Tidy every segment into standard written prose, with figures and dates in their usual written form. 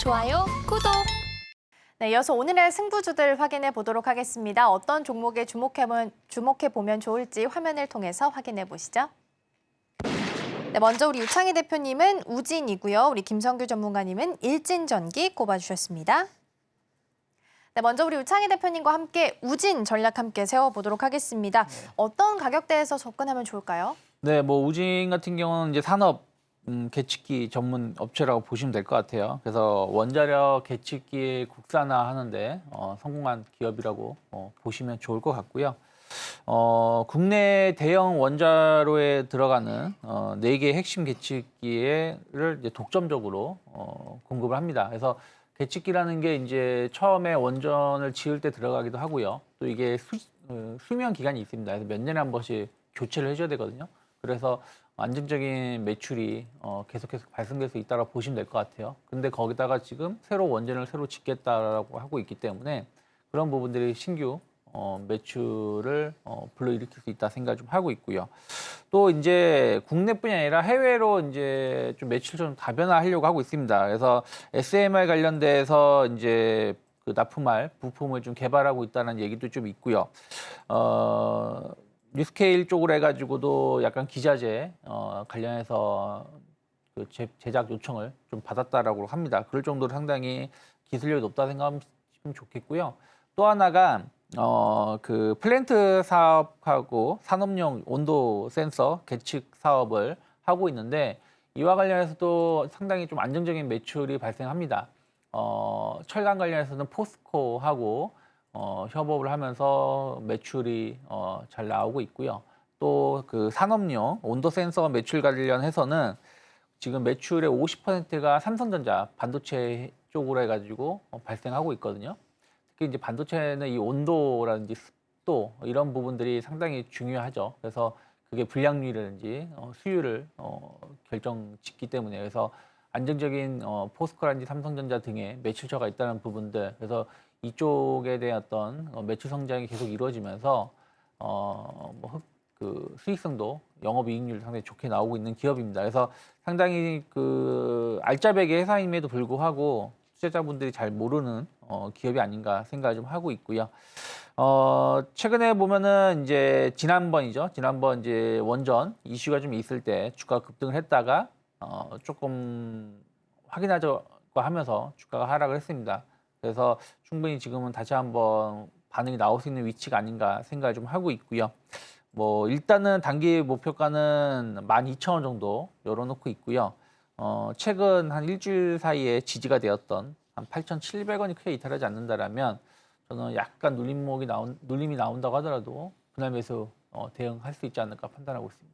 좋아요, 구독. 네, 이어서 오늘의 승부주들 확인해 보도록 하겠습니다. 어떤 종목에 주목해 보면 좋을지 화면을 통해서 확인해 보시죠. 네, 먼저 우리 유창희 대표님은 우진이고요. 우리 김성규 전문가님은 일진전기 꼽아주셨습니다. 네, 먼저 우리 유창희 대표님과 함께 우진 전략 함께 세워보도록 하겠습니다. 어떤 가격대에서 접근하면 좋을까요? 네, 뭐 우진 같은 경우는 이제 산업 계측기 전문 업체라고 보시면 될 것 같아요. 그래서 원자력 계측기 국산화하는데 성공한 기업이라고 보시면 좋을 것 같고요. 국내 대형 원자로에 들어가는 4개 핵심 계측기를 이제 독점적으로 공급을 합니다. 그래서 계측기라는 게 이제 처음에 원전을 지을 때 들어가기도 하고요. 또 이게 수명 기간이 있습니다. 그래서 몇 년에 한 번씩 교체를 해줘야 되거든요. 그래서 안정적인 매출이 계속해서 발생될 수 있다고 보시면 될 것 같아요. 근데 거기다가 지금 원전을 새로 짓겠다라고 하고 있기 때문에 그런 부분들이 신규 매출을 불러일으킬 수 있다 생각 좀 하고 있고요. 또 이제 국내뿐이 아니라 해외로 이제 좀 매출 좀 다변화하려고 하고 있습니다. 그래서 SMR 관련돼서 이제 그 납품할 부품을 좀 개발하고 있다는 얘기도 좀 있고요. 뉴스케일 쪽으로 해가지고도 약간 기자재 관련해서 그 제작 요청을 좀 받았다라고 합니다. 그럴 정도로 상당히 기술력이 높다 생각하면 좋겠고요. 또 하나가 그 플랜트 사업하고 산업용 온도 센서 계측 사업을 하고 있는데 이와 관련해서도 상당히 좀 안정적인 매출이 발생합니다. 철강 관련해서는 포스코하고 협업을 하면서 매출이 잘 나오고 있고요. 또 그 산업용 온도 센서 매출 관련해서는 지금 매출의 50%가 삼성전자 반도체 쪽으로 해가지고 발생하고 있거든요. 특히 이제 반도체는 이 온도라든지 습도 이런 부분들이 상당히 중요하죠. 그래서 그게 불량률이라든지 수율을 결정짓기 때문에 그래서 안정적인 포스코라든지 삼성전자 등의 매출처가 있다는 부분들 그래서 이쪽에 대한 어떤 매출 성장이 계속 이루어지면서 그 수익성도 영업이익률 상당히 좋게 나오고 있는 기업입니다. 그래서 상당히 그 알짜배기 회사임에도 불구하고 투자자분들이 잘 모르는 기업이 아닌가 생각을 좀 하고 있고요. 최근에 보면은 이제 지난번 이제 원전 이슈가 좀 있을 때 주가 급등을 했다가 조금 확인하자고 하면서 주가가 하락을 했습니다. 그래서 충분히 지금은 다시 한번 반응이 나올 수 있는 위치가 아닌가 생각을 좀 하고 있고요. 뭐 일단은 단기 목표가는 12,000원 정도 열어놓고 있고요. 최근 한 일주일 사이에 지지가 되었던 한 8,700원이 크게 이탈하지 않는다라면 저는 약간 눌림이 나온다고 하더라도 분할 매수 대응할 수 있지 않을까 판단하고 있습니다.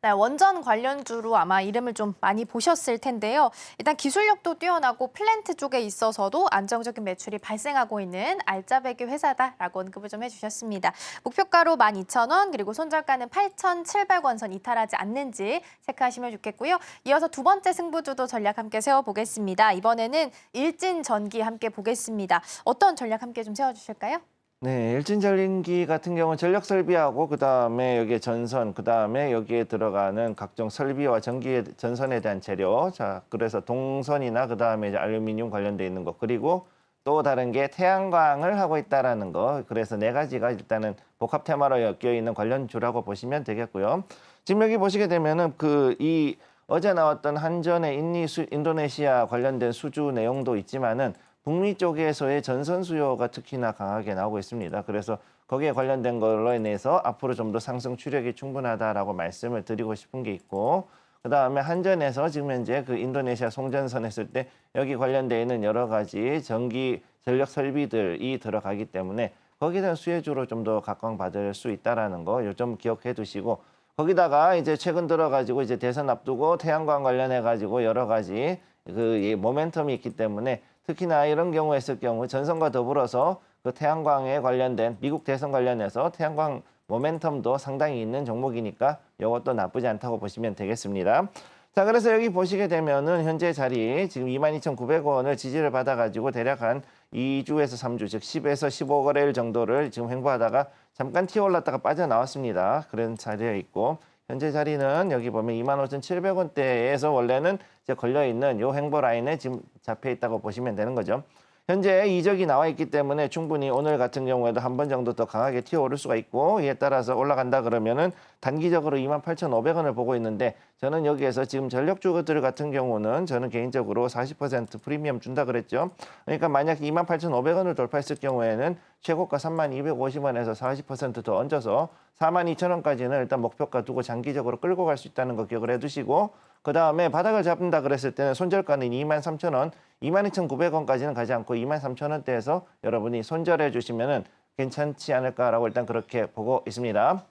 네, 원전 관련주로 아마 이름을 좀 많이 보셨을 텐데요. 일단 기술력도 뛰어나고 플랜트 쪽에 있어서도 안정적인 매출이 발생하고 있는 알짜배기 회사다라고 언급을 좀 해주셨습니다. 목표가로 12,000원 그리고 손절가는 8,700원 선 이탈하지 않는지 체크하시면 좋겠고요. 이어서 두 번째 승부주도 전략 함께 세워보겠습니다. 이번에는 일진전기 함께 보겠습니다. 어떤 전략 함께 좀 세워주실까요? 네, 일진전기 같은 경우는 전력 설비하고 그다음에 여기에 전선, 그다음에 여기에 들어가는 각종 설비와 전선에 대한 재료. 자, 그래서 동선이나 그다음에 이제 알루미늄 관련돼 있는 거. 그리고 또 다른 게 태양광을 하고 있다라는 거. 그래서 네 가지가 일단은 복합 테마로 엮여 있는 관련주라고 보시면 되겠고요. 지금 여기 보시게 되면은 어제 나왔던 한전의 인도네시아 관련된 수주 내용도 있지만은 북미 쪽에서의 전선 수요가 특히나 강하게 나오고 있습니다. 그래서 거기에 관련된 걸로 인해서 앞으로 좀 더 상승 추력이 충분하다라고 말씀을 드리고 싶은 게 있고, 그다음에 한전에서 지금 현재 그 인도네시아 송전선 했을 때 여기 관련되어 있는 여러 가지 전력 설비들이 들어가기 때문에 거기에 대한 수혜주로 좀 더 각광받을 수 있다라는 거 좀 기억해 두시고, 거기다가 이제 최근 들어가지고 이제 대선 앞두고 태양광 관련해 가지고 여러 가지 그 모멘텀이 있기 때문에 특히나 이런 경우 했을 경우 전선과 더불어서 그 태양광에 관련된 미국 대선 관련해서 태양광 모멘텀도 상당히 있는 종목이니까 이것도 나쁘지 않다고 보시면 되겠습니다. 자, 그래서 여기 보시게 되면은 현재 자리 지금 22,900원을 지지를 받아가지고 대략 한 2주에서 3주, 즉 10에서 15거래일 정도를 지금 횡보하다가 잠깐 튀어 올랐다가 빠져나왔습니다. 그런 자리에 있고 현재 자리는 여기 보면 25,700원대에서 원래는 이제 걸려 있는 요 행보 라인에 지금 잡혀 있다고 보시면 되는 거죠. 현재 이적이 나와 있기 때문에 충분히 오늘 같은 경우에도 한 번 정도 더 강하게 튀어오를 수가 있고, 이에 따라서 올라간다 그러면은 단기적으로 28,500원을 보고 있는데, 저는 여기에서 지금 전력주들 같은 경우는 저는 개인적으로 40% 프리미엄 준다 그랬죠. 그러니까 만약 28,500원을 돌파했을 경우에는 최고가 3250원에서 40% 더 얹어서 42,000원까지는 일단 목표가 두고 장기적으로 끌고 갈 수 있다는 거 기억을 해두시고, 그 다음에 바닥을 잡는다 그랬을 때는 손절가는 23,000원, 22,900원까지는 가지 않고 23,000원대에서 여러분이 손절해 주시면은 괜찮지 않을까라고 일단 그렇게 보고 있습니다.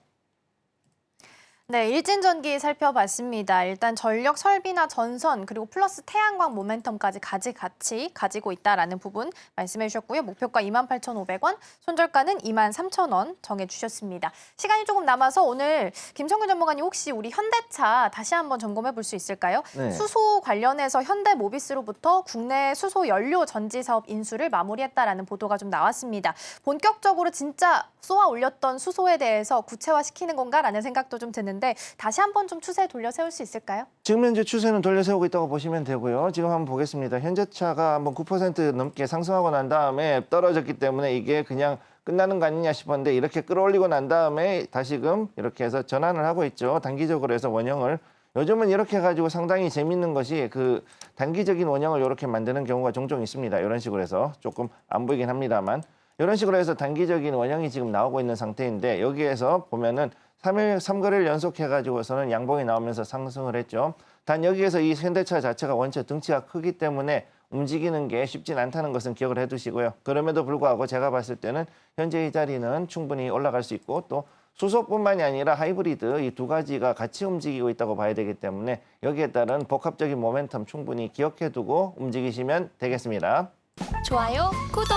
네, 일진전기 살펴봤습니다. 일단 전력 설비나 전선 그리고 플러스 태양광 모멘텀까지 같이 가지고 있다라는 부분 말씀해 주셨고요. 목표가 28,500원, 손절가는 23,000원 정해주셨습니다. 시간이 조금 남아서 오늘 김성균 전문가님 혹시 우리 현대차 다시 한번 점검해 볼 수 있을까요? 네. 수소 관련해서 현대모비스로부터 국내 수소 연료 전지 사업 인수를 마무리했다라는 보도가 좀 나왔습니다. 본격적으로 진짜 쏘아 올렸던 수소에 대해서 구체화시키는 건가라는 생각도 좀 드는데 다시 한번 좀 추세 돌려 세울 수 있을까요? 지금 현재 추세는 돌려세우고 있다고 보시면 되고요. 지금 한번 보겠습니다. 현재차가 한번 9% 넘게 상승하고 난 다음에 떨어졌기 때문에 이게 그냥 끝나는 거 아니냐 싶었는데, 이렇게 끌어올리고 난 다음에 다시금 이렇게 해서 전환을 하고 있죠. 단기적으로 해서 원형을. 요즘은 이렇게 해가지고 상당히 재밌는 것이 그 단기적인 원형을 이렇게 만드는 경우가 종종 있습니다. 이런 식으로 해서 조금 안 보이긴 합니다만, 이런 식으로 해서 단기적인 원형이 지금 나오고 있는 상태인데, 여기에서 보면은 3일 3거래를 연속해가지고서는 양봉이 나오면서 상승을 했죠. 단 여기에서 이 현대차 자체가 원체 등치가 크기 때문에 움직이는 게 쉽진 않다는 것은 기억을 해두시고요. 그럼에도 불구하고 제가 봤을 때는 현재 이 자리는 충분히 올라갈 수 있고, 또 수소뿐만이 아니라 하이브리드 이 두 가지가 같이 움직이고 있다고 봐야 되기 때문에 여기에 따른 복합적인 모멘텀 충분히 기억해두고 움직이시면 되겠습니다. 좋아요, 구독!